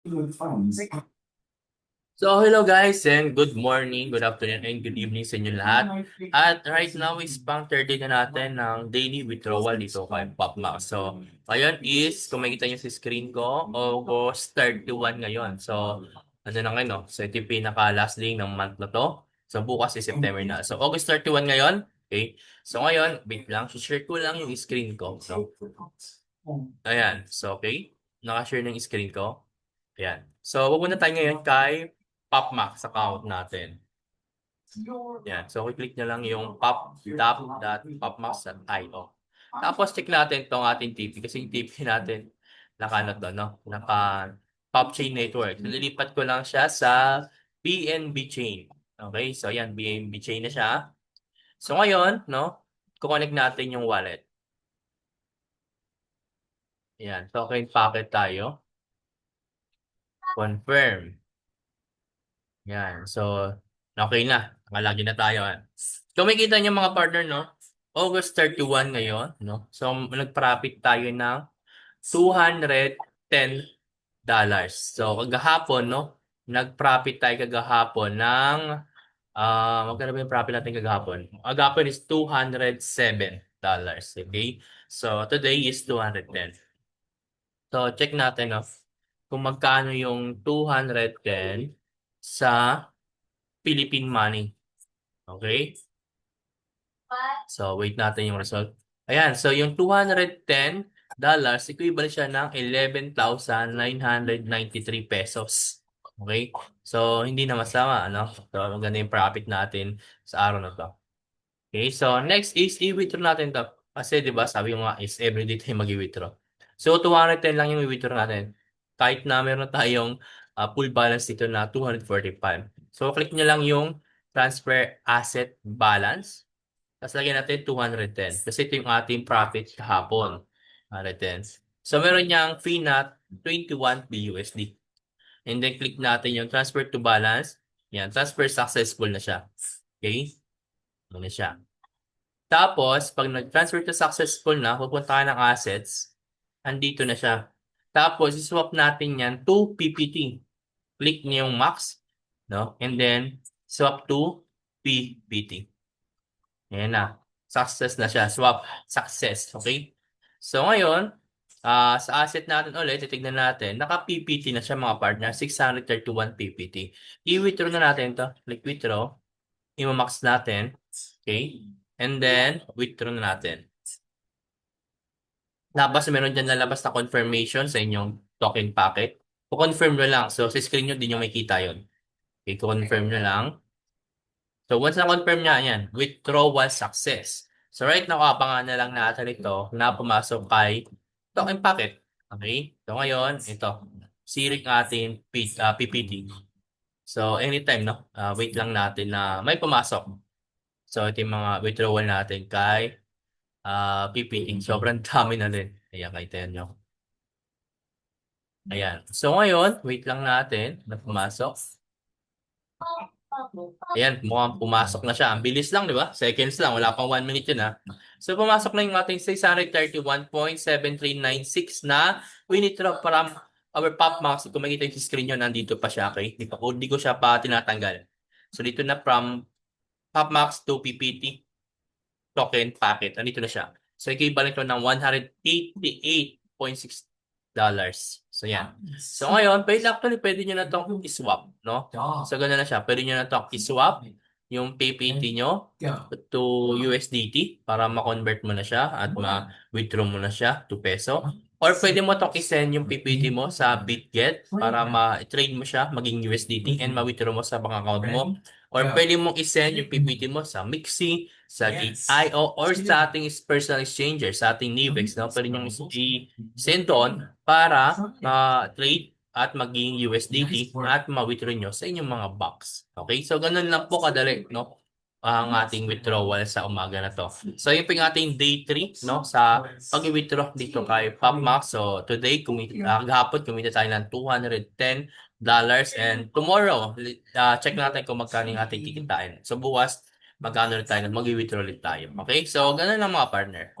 So, hello guys and good morning, good afternoon, and good evening sa inyo lahat. At right now is pang 30 na natin ng daily withdrawal dito kay PopMax. So, ngayon is, kung makikita nyo sa screen ko, August 31 ngayon. So, ano na ngayon, no? So, ito yung pinaka last day ng month na to. So, bukas is September na. So, August 31 ngayon. Okay. So, ngayon, wait lang, share ko lang yung screen ko. So, ayan. So, okay. Naka-share ng screen ko. Ayan. So, pupunta tayo ngayon kay PopMax account natin. Ayan. So, click nyo lang yung pop.popmax.io. Tapos, check natin itong ating TP kasi yung TP natin naka ano to, no? Naka PopChain Network. Nililipat ko lang siya sa BNB Chain. Okay? So, ayan. BNB Chain na siya. So, ngayon, no? Kukonect natin yung wallet. Ayan. Token packet tayo. Confirm. Yan. So, okay na. Nakalagin na tayo. Kung makikita niyo mga partner, no? August 31 ngayon, no? So, nag-profit tayo ng $210. So, kagahapon, no? Nag-profit tayo kagahapon ng magkano ba yung profit natin kagahapon? Kagahapon is $207. Okay? So, today is 210. So, check natin, no? Kung magkano yung 210 sa Philippine money. Okay? So, wait natin yung result. Ayan. So, yung $210, equivalent siya ng 11,993 pesos. Okay? So, hindi na masama, ano? So, maganda yung profit natin sa araw na to. Okay? So, next is i-withdraw natin to. Kasi, di ba, sabi mo nga is everyday tayo mag-i-withdraw. So, 210 lang yung i-withdraw natin. Kahit na meron tayong full balance dito na 245. So, click nyo lang yung transfer asset balance. Tapos lagyan natin 210. Kasi ito yung ating profit kahapon. 210. So, meron niyang fee na 21 BUSD. And then, click natin yung transfer to balance. Yan, transfer successful na siya. Okay? Ano na siya. Tapos, pag nag-transfer to successful na, pupunta ka ng assets, andito na siya. Tapos, swap natin yan to PPT. Click niyo yung max, no? And then, swap to PPT. Ayan na. Success na siya. Swap. Success. Okay? So, ngayon, sa asset natin ulit, titignan natin, naka-PPT na siya mga partner, 631 PPT. I-withdraw na natin to. Click withdraw. I-max natin. Okay? And then, withdraw na natin. Meron dyan lalabas na confirmation sa inyong token packet. Confirm nyo lang. So, sa screen nyo, din nyo makikita yun. Okay, confirm nyo lang. So, once na-confirm niya yan, withdrawal success. So, right now, abangan na lang natin ito na pumasok kay token packet. Okay? So, ngayon, ito. Sirik ating PPT. So, anytime, no? Wait lang natin na may pumasok. So, ito yung mga withdrawal natin kay PPT. Sobrang dami na din. Ayan, kahit nyo. Ayan. So, ngayon, wait lang natin na pumasok. Ayan, mukhang pumasok na siya. Ang bilis lang, di ba? Seconds lang. Wala pang 1 minute yun, ha? So, pumasok na yung ating 631.7396 na withdraw from our PopMax. Kung makita yung screen nyo, nandito pa siya, okay? Di ko siya pa tinatanggal. So, dito na from PopMax to PPT token packet. Nandito na siya. So, equivalent ko ng $188.6. So, yan. So, ngayon, pwede nyo na itong iswap, no? So, gano'n na siya. Pwede nyo na itong iswap yung PPT nyo to USDT para ma-convert mo na siya at ma-withdraw mo na siya to peso. Or pwede mo itong isend yung PPT mo sa BitGet para ma-trade mo siya maging USDT and ma-withdraw mo sa bank account mo. Or pwede mong isend yung PPT mo sa Mixi, sa Gate.io, or sa ating personal exchanger, sa ating Nivex, no? Pwede nyo i-send doon para ma-trade at maging USDT at ma-withdraw nyo sa inyong mga box. Okay? So, ganun lang po kadali, no? Ang ating withdrawal sa umaga na to. So, yun po yung ating day 3, no? Sa pag-withdraw dito kay PopMax. So, today, gahapon, kumita tayo ng $210. And tomorrow, check natin kung magkano yung ating kikitain. So, bukas, magkano rin tayo, mag-withdraw ulit tayo. Okay? So, ganun lang mga partner.